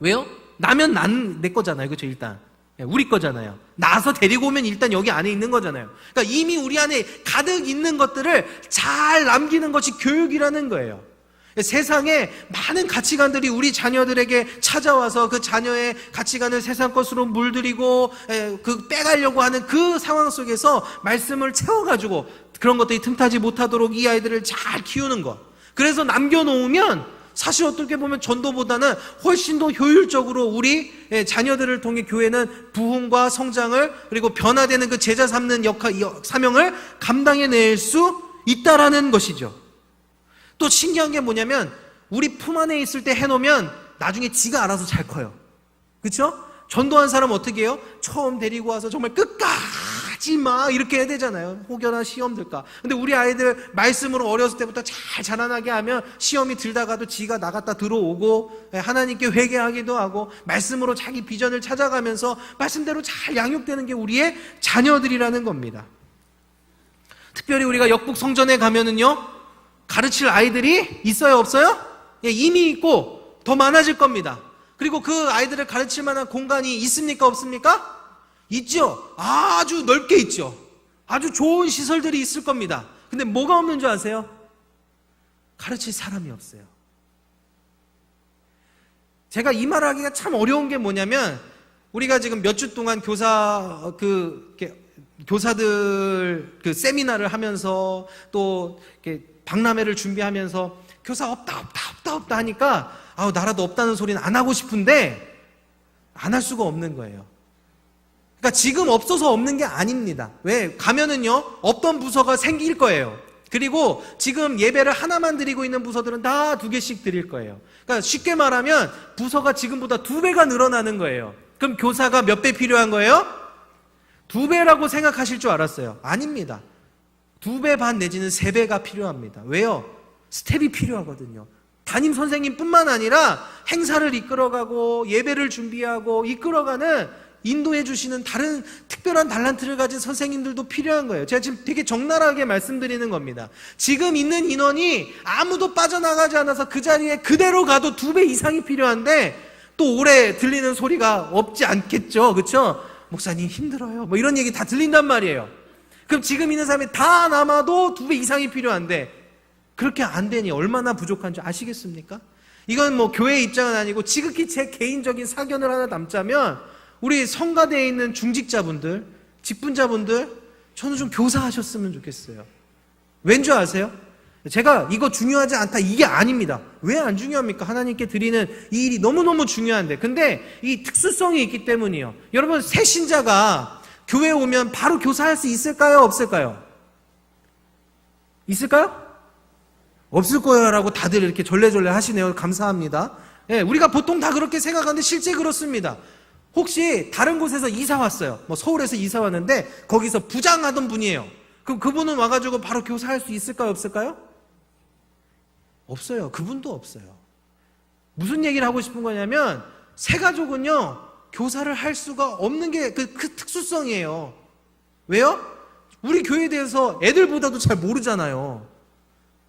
왜요? 나면 내 거잖아요. 그렇죠? 일단 우리 거잖아요. 나서 데리고 오면 일단 여기 안에 있는 거잖아요. 그러니까 이미 우리 안에 가득 있는 것들을 잘 남기는 것이 교육이라는 거예요. 세상에 많은 가치관들이 우리 자녀들에게 찾아와서 그 자녀의 가치관을 세상 것으로 물들이고 그 빼가려고 하는 그 상황 속에서 말씀을 채워가지고 그런 것들이 틈타지 못하도록 이 아이들을 잘 키우는 것. 그래서 남겨놓으면 사실 어떻게 보면 전도보다는 훨씬 더 효율적으로 우리 자녀들을 통해 교회는 부흥과 성장을 그리고 변화되는 그 제자 삼는 사명을 감당해낼 수 있다라는 것이죠. 또 신기한 게 뭐냐면 우리 품 안에 있을 때 해놓으면 나중에 지가 알아서 잘 커요. 그렇죠? 전도한 사람 어떻게 해요? 처음 데리고 와서 정말 끝까지 막 이렇게 해야 되잖아요. 혹여나 시험 들까. 근데 우리 아이들 말씀으로 어렸을 때부터 잘 자라나게 하면 시험이 들다가도 지가 나갔다 들어오고 하나님께 회개하기도 하고 말씀으로 자기 비전을 찾아가면서 말씀대로 잘 양육되는 게 우리의 자녀들이라는 겁니다. 특별히 우리가 역북 성전에 가면은요 가르칠 아이들이 있어요, 없어요? 예, 이미 있고 더 많아질 겁니다. 그리고 그 아이들을 가르칠 만한 공간이 있습니까, 없습니까? 있죠. 아주 넓게 있죠. 아주 좋은 시설들이 있을 겁니다. 근데 뭐가 없는 줄 아세요? 가르칠 사람이 없어요. 제가 이 말하기가 참 어려운 게 뭐냐면 우리가 지금 몇 주 동안 교사들 그 세미나를 하면서 또 이렇게 박람회를 준비하면서 교사 없다 하니까 나라도 없다는 소리는 안 하고 싶은데 안 할 수가 없는 거예요. 그러니까 지금 없어서 없는 게 아닙니다. 왜? 가면은요 없던 부서가 생길 거예요. 그리고 지금 예배를 하나만 드리고 있는 부서들은 다 2개씩 드릴 거예요. 그러니까 쉽게 말하면 부서가 지금보다 2배가 늘어나는 거예요. 그럼 교사가 몇 배 필요한 거예요? 2배라고 생각하실 줄 알았어요. 아닙니다. 2배 반 내지는 3배가 필요합니다. 왜요? 스텝이 필요하거든요. 담임 선생님뿐만 아니라 행사를 이끌어가고 예배를 준비하고 이끌어가는 인도해 주시는 다른 특별한 달란트를 가진 선생님들도 필요한 거예요. 제가 지금 되게 적나라하게 말씀드리는 겁니다. 지금 있는 인원이 아무도 빠져나가지 않아서 그 자리에 그대로 가도 2배 이상이 필요한데 또 오래 들리는 소리가 없지 않겠죠. 그렇죠? 목사님 힘들어요. 뭐 이런 얘기 다 들린단 말이에요. 그럼 지금 있는 사람이 다 남아도 2배 이상이 필요한데 그렇게 안 되니 얼마나 부족한 줄 아시겠습니까? 이건 뭐 교회 입장은 아니고 지극히 제 개인적인 사견을 하나 담자면 우리 성가대에 있는 중직자분들, 직분자분들 저는 좀 교사하셨으면 좋겠어요. 왠 줄 아세요? 제가 이거 중요하지 않다 이게 아닙니다. 왜 안 중요합니까? 하나님께 드리는 이 일이 너무너무 중요한데 근데 이 특수성이 있기 때문이에요. 여러분 새 신자가 교회에 오면 바로 교사할 수 있을까요? 없을까요? 있을까요? 없을 거예요 라고 다들 이렇게 절레절레 하시네요. 감사합니다. 예, 우리가 보통 다 그렇게 생각하는데 실제 그렇습니다. 혹시 다른 곳에서 이사 왔어요. 뭐 서울에서 이사 왔는데 거기서 부장하던 분이에요. 그럼 그분은 와가지고 바로 교사할 수 있을까요? 없을까요? 없어요. 그분도 없어요. 무슨 얘기를 하고 싶은 거냐면 새 가족은요 교사를 할 수가 없는 게 그 특수성이에요. 왜요? 우리 교회에 대해서 애들보다도 잘 모르잖아요.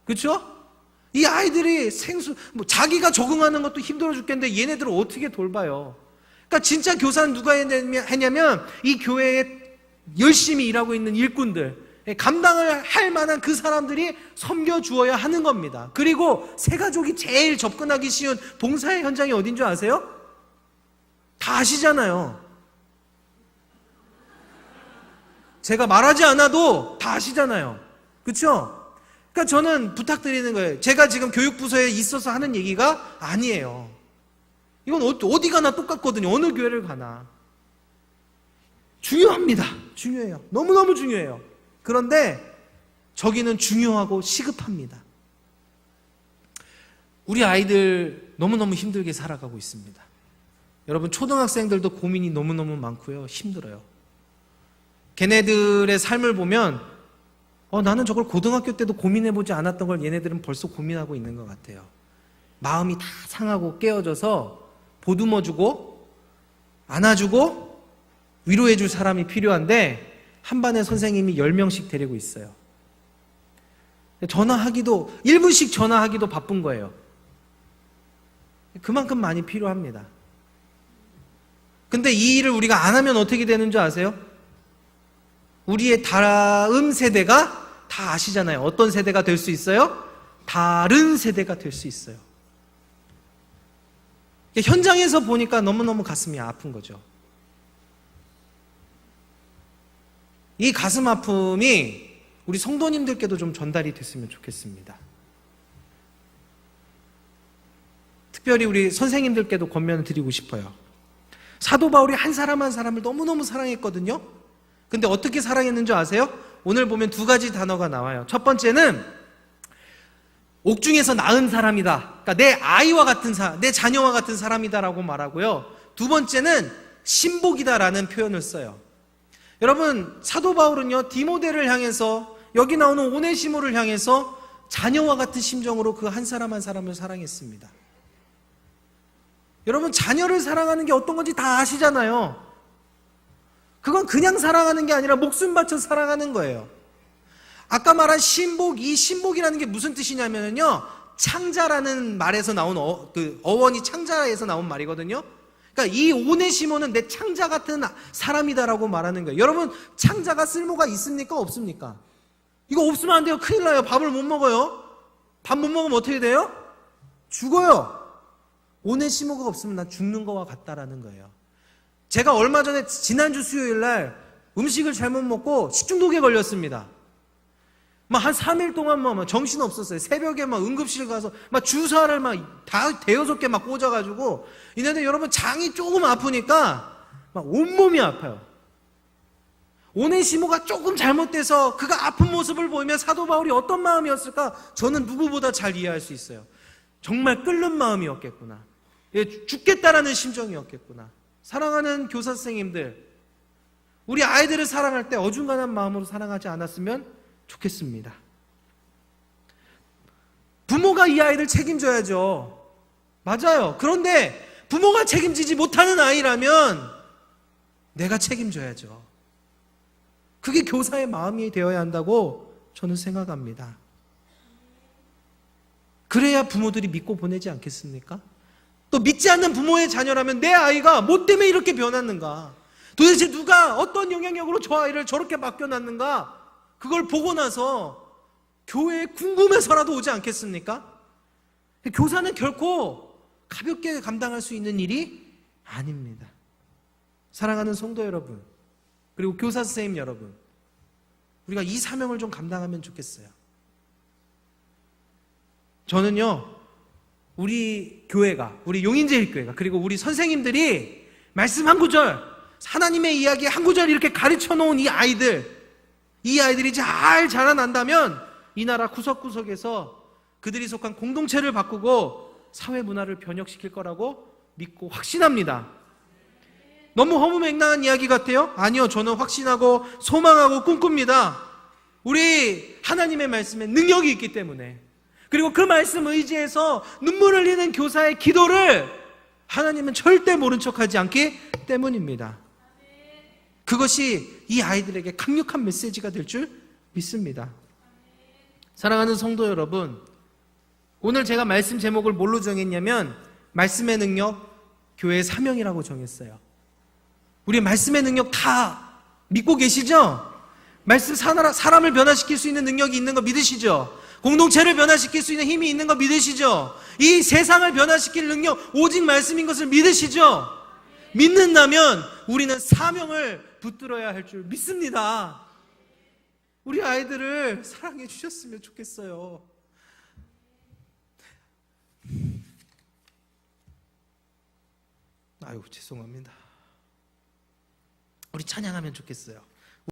그렇죠? 이 아이들이 자기가 적응하는 것도 힘들어 죽겠는데 얘네들을 어떻게 돌봐요? 그러니까 진짜 교사는 누가 했냐면 이 교회에 열심히 일하고 있는 일꾼들, 감당을 할 만한 그 사람들이 섬겨주어야 하는 겁니다. 그리고 새 가족이 제일 접근하기 쉬운 봉사의 현장이 어딘 줄 아세요? 다 아시잖아요. 제가 말하지 않아도 다 아시잖아요. 그렇죠? 그러니까 저는 부탁드리는 거예요. 제가 지금 교육부서에 있어서 하는 얘기가 아니에요. 이건 어디 가나 똑같거든요. 어느 교회를 가나. 중요합니다. 중요해요. 너무너무 중요해요. 그런데 저기는 중요하고 시급합니다. 우리 아이들 너무너무 힘들게 살아가고 있습니다. 여러분 초등학생들도 고민이 너무너무 많고요. 힘들어요. 걔네들의 삶을 보면 나는 저걸 고등학교 때도 고민해보지 않았던 걸 얘네들은 벌써 고민하고 있는 것 같아요. 마음이 다 상하고 깨어져서 보듬어주고 안아주고 위로해줄 사람이 필요한데 한 반에 선생님이 10명씩 데리고 있어요. 전화하기도 1분씩 전화하기도 바쁜 거예요. 그만큼 많이 필요합니다. 근데 이 일을 우리가 안 하면 어떻게 되는 줄 아세요? 우리의 다음 세대가 다 아시잖아요. 어떤 세대가 될 수 있어요? 다른 세대가 될 수 있어요. 현장에서 보니까 너무너무 가슴이 아픈 거죠. 이 가슴 아픔이 우리 성도님들께도 좀 전달이 됐으면 좋겠습니다. 특별히 우리 선생님들께도 권면을 드리고 싶어요. 사도 바울이 한 사람 한 사람을 너무너무 사랑했거든요. 근데 어떻게 사랑했는 줄 아세요? 오늘 보면 두 가지 단어가 나와요. 첫 번째는 옥중에서 낳은 사람이다. 그러니까 내 아이와 같은 내 자녀와 같은 사람이다라고 말하고요. 두 번째는 신복이다라는 표현을 써요. 여러분, 사도 바울은요, 디모데를 향해서, 여기 나오는 오네시모를 향해서 자녀와 같은 심정으로 그 한 사람 한 사람을 사랑했습니다. 여러분, 자녀를 사랑하는 게 어떤 건지 다 아시잖아요. 그건 그냥 사랑하는 게 아니라 목숨 바쳐 사랑하는 거예요. 아까 말한 신복, 이 신복이라는 게 무슨 뜻이냐면요, 창자라는 말에서 나온 어원이 창자에서 나온 말이거든요. 그러니까 이 오네시모는 내 창자 같은 사람이다라고 말하는 거예요. 여러분, 창자가 쓸모가 있습니까? 없습니까? 이거 없으면 안 돼요. 큰일 나요. 밥을 못 먹어요. 밥 못 먹으면 어떻게 돼요? 죽어요. 오네시모가 없으면 난 죽는 거와 같다라는 거예요. 제가 얼마 전에 지난주 수요일 날 음식을 잘못 먹고 식중독에 걸렸습니다. 한 3일 동안 정신 없었어요. 새벽에 응급실 가서 주사를 다 대여섯 개 꽂아가지고 있는데 여러분, 장이 조금 아프니까 온몸이 아파요. 오네시모가 조금 잘못돼서 그가 아픈 모습을 보이면 사도 바울이 어떤 마음이었을까? 저는 누구보다 잘 이해할 수 있어요. 정말 끓는 마음이었겠구나. 죽겠다라는 심정이었겠구나. 사랑하는 교사 선생님들, 우리 아이들을 사랑할 때 어중간한 마음으로 사랑하지 않았으면 좋겠습니다. 부모가 이 아이를 책임져야죠. 맞아요. 그런데 부모가 책임지지 못하는 아이라면 내가 책임져야죠. 그게 교사의 마음이 되어야 한다고 저는 생각합니다. 그래야 부모들이 믿고 보내지 않겠습니까? 또 믿지 않는 부모의 자녀라면 내 아이가 뭐 때문에 이렇게 변했는가? 도대체 누가 어떤 영향력으로 저 아이를 저렇게 바뀌어놨는가? 그걸 보고 나서 교회에 궁금해서라도 오지 않겠습니까? 교사는 결코 가볍게 감당할 수 있는 일이 아닙니다. 사랑하는 성도 여러분, 그리고 교사 선생님 여러분, 우리가 이 사명을 좀 감당하면 좋겠어요. 저는요, 우리 교회가, 우리 용인제일교회가, 그리고 우리 선생님들이 말씀 한 구절, 하나님의 이야기 한 구절 이렇게 가르쳐 놓은 이 아이들이 잘 자라난다면 이 나라 구석구석에서 그들이 속한 공동체를 바꾸고 사회 문화를 변혁시킬 거라고 믿고 확신합니다. 너무 허무맹랑한 이야기 같아요? 아니요, 저는 확신하고 소망하고 꿈꿉니다. 우리 하나님의 말씀에 능력이 있기 때문에, 그리고 그 말씀 의지해서 눈물 흘리는 교사의 기도를 하나님은 절대 모른 척하지 않기 때문입니다. 그것이 이 아이들에게 강력한 메시지가 될 줄 믿습니다. 사랑하는 성도 여러분, 오늘 제가 말씀 제목을 뭘로 정했냐면 말씀의 능력, 교회의 사명이라고 정했어요. 우리 말씀의 능력 다 믿고 계시죠? 말씀 사람을 변화시킬 수 있는 능력이 있는 거 믿으시죠? 공동체를 변화시킬 수 있는 힘이 있는 거 믿으시죠? 이 세상을 변화시킬 능력 오직 말씀인 것을 믿으시죠? 믿는다면 우리는 사명을 붙들어야 할 줄 믿습니다. 우리 아이들을 사랑해 주셨으면 좋겠어요. 아유, 죄송합니다. 우리 찬양하면 좋겠어요.